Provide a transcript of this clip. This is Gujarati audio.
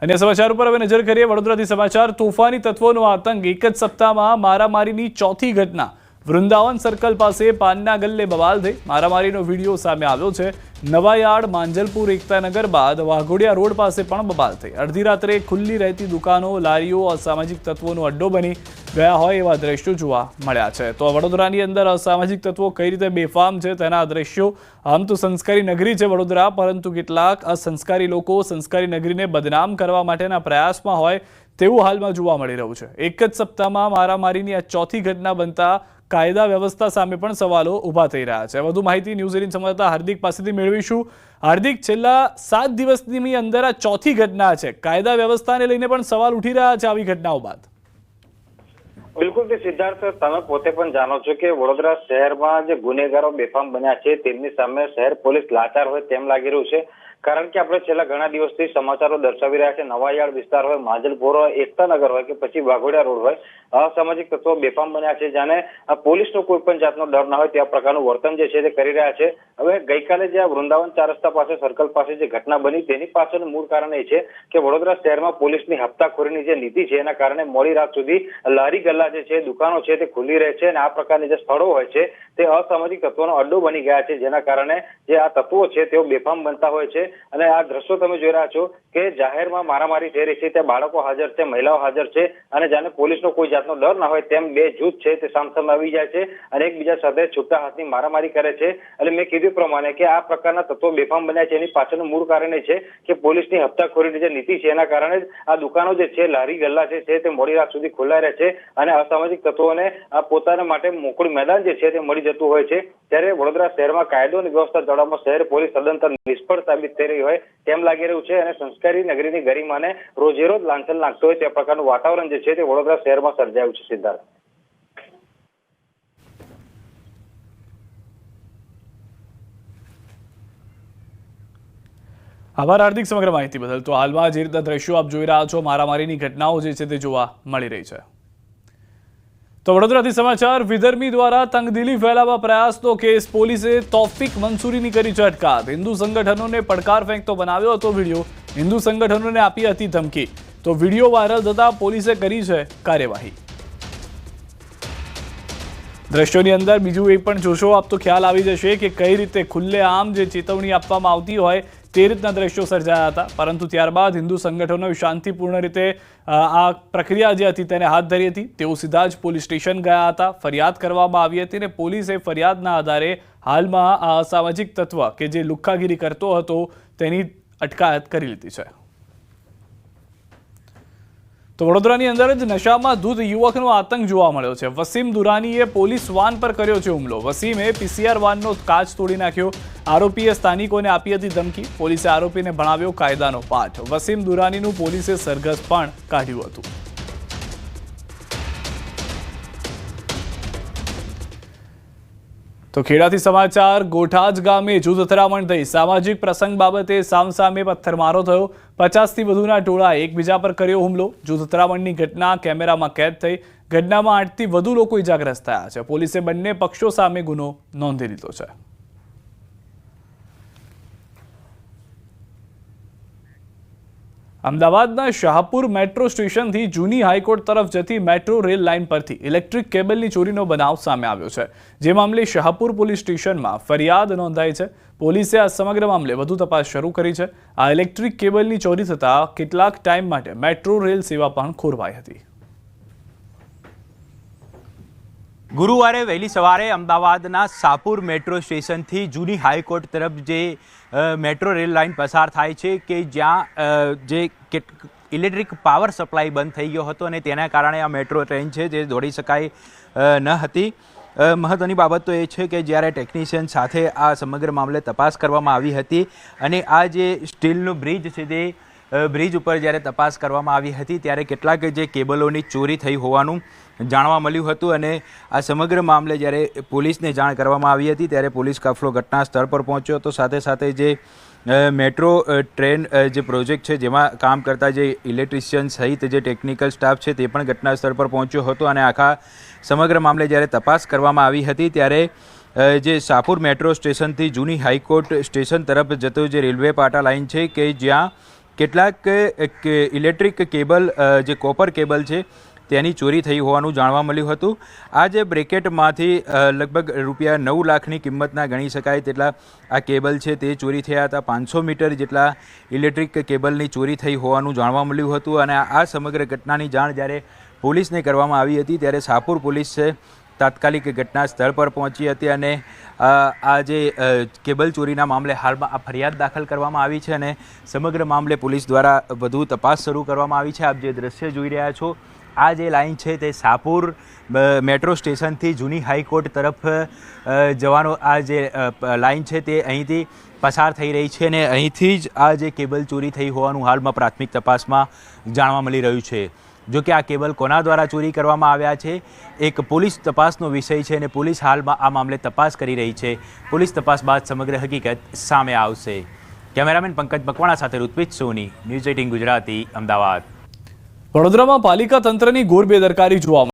अन्य समाचार पर હવે નજર કરીએ વડોદરાથી સમાચાર તોફાની તત્વોનો આતંક એક જ સપ્તાહમાં મારામારીની ચોથી ઘટના વૃંદાવન સર્કલ પાસે પાનના ગલ્લે બવાલ થઈ મારામારીનો વિડિયો સામે આવ્યો છે નવાયાર્ડ માંજલપુર એકતાનગર બાદ વાઘોડિયા રોડ પાસે પણ બવાલ થઈ અડધી રાત્રે ખુલ્લી રહેતી દુકાનો લારીઓ અસામાજિક તત્વોનો અડ્ડો બની ગયા હોય એવા દ્રશ્યો જોવા મળ્યા છે તો વડોદરાની અંદર અસામાજિક તત્વો કઈ રીતે બેફામ છે તેના દ્રશ્યો આમ તો સંસ્કારી નગરી છે વડોદરા પરંતુ કેટલાક અસંસ્કારી લોકો સંસ્કારી નગરીને બદનામ કરવા માટેના પ્રયાસમાં હોય તેવું હાલમાં જોવા મળી રહ્યું છે એક જ સપ્તાહમાં મારામારીની આ ચોથી ઘટના બનતા કાયદા વ્યવસ્થા સામે પણ સવાલો ઊભા થઈ રહ્યા છે વધુ માહિતી ન્યૂઝ 18 સંવાદદાતા હાર્દિક પાસેથી મેળવીશું હાર્દિક છેલ્લા 7 દિવસની અંદર આ ચોથી ઘટના છે કાયદા વ્યવસ્થાને લઈને પણ સવાલ ઉઠી રહ્યા છે આવી ઘટનાઓ બાદ બિલકુલ સિદ્ધાર્થ તમે પોતે પણ જાણો છો કે વડોદરા શહેરમાં જે ગુનેગારો બેફામ બન્યા છે તેમની સામે શહેર પોલીસ લાચાર હોય તેમ લાગી રહ્યું છે કારણ કે આપણે છેલ્લા ઘણા દિવસથી સમાચારો દર્શાવી રહ્યા છે નવાયાર્ડ વિસ્તાર હોય માંજલપુર હોય એકતાનગર હોય કે પછી વાઘોડિયા રોડ હોય અસામાજિક તત્વો બેફામ બન્યા છે જાણે પોલીસનો કોઈ પણ જાતનો ડર ના હોય તેવા પ્રકારનું વર્તન જે છે તે કરી રહ્યા છે હવે ગઈકાલે જે વૃંદાવન 4 રસ્તા પાસે સર્કલ પાસે જે ઘટના બની તેની પાછળનું મૂળ કારણ એ છે કે વડોદરા શહેરમાં પોલીસની હપ્તાખોરીની જે નીતિ છે એના કારણે મોડી રાત સુધી લારી ગલ્લા જે છે દુકાનો છે તે ખુલ્લી રહે છે અને આ પ્રકારની જે સ્થળો હોય છે તે અસામાજિક તત્વોનો અડ્ડો બની ગયા છે જેના કારણે જે આ તત્વો છે તેઓ બેફામ બનતા હોય છે અને આ દ્રશ્યો તમે જોઈ રહ્યા છો કે જાહેરમાં મારામારી થઈ રહી છે ત્યાં બાળકો હાજર છે મહિલાઓ હાજર છે અને જાણે પોલીસનો કોઈ જાતનો ડર ના હોય તેમ બે જૂથ છે તે સામસામે આવી જાય છે અને એકબીજા સાથે છૂટા હાથની મારામારી કરે છે એટલે મેં કીધું પ્રમાણે કે આ પ્રકારના તત્વો બેફામ બન્યા છે એની પાછળનું મૂળ કારણ એ છે કે પોલીસની હપ્તાખોરીની જે નીતિ છે એના કારણે આ દુકાનો જે છે લારી ગલ્લા છે તે મોડી રાત સુધી ખુલ્લા રહે છે અને અસામાજિક તત્વોને આ પોતાના માટે મોકળું મેદાન જે છે તે મળી જતું હોય છે ત્યારે વડોદરા શહેરમાં કાયદો અને વ્યવસ્થા જાળવવામાં શહેર પોલીસ સદંતર નિષ્ફળ સાબિત થઈ રહી હોય તેમ લાગી રહ્યું છે અને સંસ્કારી નગરીની ગરિમાને રોજે રોજ લાંછન લાગતો હોય તે પ્રકારનું વાતાવરણ જે છે તે વડોદરા શહેરમાં સર્જાયું છે સિદ્ધાર્થ આભાર હાર્દિક સમગ્ર માહિતી બદલ તો હાલમાં જે રીતના દ્રશ્યો આપ જોઈ રહ્યા છો મારામારીની ઘટનાઓ જે છે તે જોવા મળી રહી છે તો વડોદરાથી સમાચાર વિધર્મી દ્વારા તંગદિલી ફેલાવવા પ્રયાસનો કેસ પોલીસે તૌફિક મંસૂરીની કરી છે અટકાયત હિન્દુ સંગઠનોને પડકાર ફેંકતો બનાવ્યો હતો વિડીયો હિન્દુ સંગઠનોને આપી હતી ધમકી તો વિડીયો વાયરલ થતા પોલીસે કરી છે કાર્યવાહી દ્રશ્યોની અંદર બીજું એ પણ જોશો આપ તો ખ્યાલ આવી જશે કે કઈ રીતે ખુલ્લેઆમ જે ચેતવણી આપવામાં આવતી હોય તે રીતના દ્રશ્યો સર્જાયા હતા પરંતુ ત્યારબાદ હિન્દુ સંગઠનોએ શાંતિપૂર્ણ રીતે આ પ્રક્રિયા જે હતી તેને હાથ ધરી હતી તેઓ સીધા જ પોલીસ સ્ટેશન ગયા હતા ફરિયાદ કરવામાં આવી હતી અને પોલીસે ફરિયાદના આધારે હાલમાં આ અસામાજિક તત્વ કે જે લુખ્ખાગીરી કરતો હતો તેની અટકાયત કરી લીધી છે તો વડોદરાની અંદર જ નશામાં ધૂત યુવકનો આતંક જોવા મળ્યો છે વસીમ દુરાનીએ પોલીસ વાન પર કર્યો છે હુમલો વસીમે પીસીઆર વાનનો કાચ તોડી નાખ્યો આરોપીએ સ્થાનિકોને આપી હતી ધમકી પોલીસે આરોપીને ભણાવ્યો કાયદાનો પાઠ વસીમ દુરાનીનું પોલીસે સરઘસ પણ કાઢ્યું હતું તો ખેડાથી સમાચાર ગોઠાજ ગામે જૂથ અથડામણ થઈ સામાજિક પ્રસંગ બાબતે સામસામે પથ્થરમારો થયો 50થી વધુના ટોળાએ એકબીજા પર કર્યો હુમલો જૂથ અથડામણની ઘટના કેમેરામાં કેદ થઈ ઘટનામાં 8થી વધુ લોકો ઇજાગ્રસ્ત થયા છે પોલીસે બંને પક્ષો સામે ગુનો નોંધી લીધો છે અમદાવાદના શાહપુર મેટ્રો સ્ટેશનથી જૂની હાઈકોર્ટ તરફ જતી મેટ્રો રેલ લાઇન પરથી ઇલેક્ટ્રિક કેબલની ચોરીનો બનાવ સામે આવ્યો છે જે મામલે શાહપુર પોલીસ સ્ટેશનમાં ફરિયાદ નોંધાઈ છે પોલીસે આ સમગ્ર મામલે વધુ તપાસ શરૂ કરી છે આ ઇલેક્ટ્રિક કેબલની ચોરી થતાં કેટલાક ટાઈમ માટે મેટ્રો રેલ સેવા પણ ખોરવાઈ હતી ગુરુવારે વહેલી સવારે અમદાવાદના શાહપુર મેટ્રો સ્ટેશનથી જૂની હાઈકોર્ટ તરફ જે મેટ્રો રેલ લાઇન પસાર થાય છે કે જ્યાં જે ઇલેક્ટ્રિક પાવર સપ્લાય બંધ થઈ ગયો હતો અને તેના કારણે આ મેટ્રો ટ્રેન છે જે દોડી શકાય ન હતી મહત્વની બાબત તો એ છે કે જ્યારે ટેકનિશિયન સાથે આ સમગ્ર મામલે તપાસ કરવામાં આવી હતી અને આ જે સ્ટીલનું બ્રિજ છે તે બ્રિજ ઉપર જ્યારે તપાસ કરવામાં આવી હતી ત્યારે કેટલાક જે કેબલોની ચોરી થઈ હોવાનું જાણવા મળ્યું હતું અને આ સમગ્ર મામલે જ્યારે પોલીસને જાણ કરવામાં આવી હતી ત્યારે પોલીસ કાફલો ઘટના સ્થળ પર પહોંચ્યો હતો સાથે સાથે જે મેટ્રો ટ્રેન જે પ્રોજેક્ટ છે જેમાં કામ કરતા જે ઇલેક્ટ્રિશિયન સહિત જે ટેકનિકલ સ્ટાફ છે તે પણ ઘટના સ્થળ પર પહોંચ્યો હતો અને આખા સમગ્ર મામલે જ્યારે તપાસ કરવામાં આવી હતી ત્યારે જે શાહપુર મેટ્રો સ્ટેશનથી જૂની હાઈકોર્ટ સ્ટેશન તરફ જતો જે રેલવે પાટા લાઇન છે કે જ્યાં કેટલાક ઇલેક્ટ્રિક કેબલ જે કોપર કેબલ છે તેની ચોરી થઈ હોવાનું જાણવા મળ્યું હતું. આ જે બ્રેકેટમાંથી લગભગ રૂપિયા 9 લાખની કિંમતના ગણી શકાય તેટલા આ કેબલ છે તે ચોરી થયા હતા. 500 મીટર જેટલા ઇલેક્ટ્રિક કેબલની ચોરી થઈ હોવાનું જાણવા મળ્યું હતું. અને આ સમગ્ર ઘટનાની જાણ જ્યારે પોલીસને કરવામાં આવી હતી ત્યારે શાહપુર પોલીસ છે તાત્કાલિક ઘટના સ્થળ પર પહોંચી હતી અને આ જે કેબલ ચોરીના મામલે હાલમાં આ ફરિયાદ દાખલ કરવામાં આવી છે અને સમગ્ર મામલે પોલીસ દ્વારા વધુ તપાસ શરૂ કરવામાં આવી છે. આપ જે દ્રશ્ય જોઈ રહ્યા છો આ જે લાઈન છે તે શાહપુર મેટ્રો સ્ટેશનથી જૂની હાઈકોર્ટ તરફ જવાનો આ જે લાઈન છે તે અહીંથી પસાર થઈ રહી છે અને અહીંથી જ આ જે કેબલ ચોરી થઈ હોવાનું હાલમાં પ્રાથમિક તપાસમાં જાણવા મળી રહ્યું છે. જો કે આ કેબલ કોના દ્વારા ચોરી કરવામાં આવ્યા છે એક પોલીસ તપાસનો વિષય છે અને પોલીસ હાલમાં આ મામલે તપાસ કરી રહી છે. પોલીસ તપાસ બાદ સમગ્ર હકીકત સામે આવશે. કેમેરામેન પંકજ મકવાણા સાથે ઋત્વિજ સોની, ન્યૂઝ 18 ગુજરાતી, અમદાવાદ. વડોદરામાં પાલિકા તંત્રની ઘોર બેદરકારી જોવા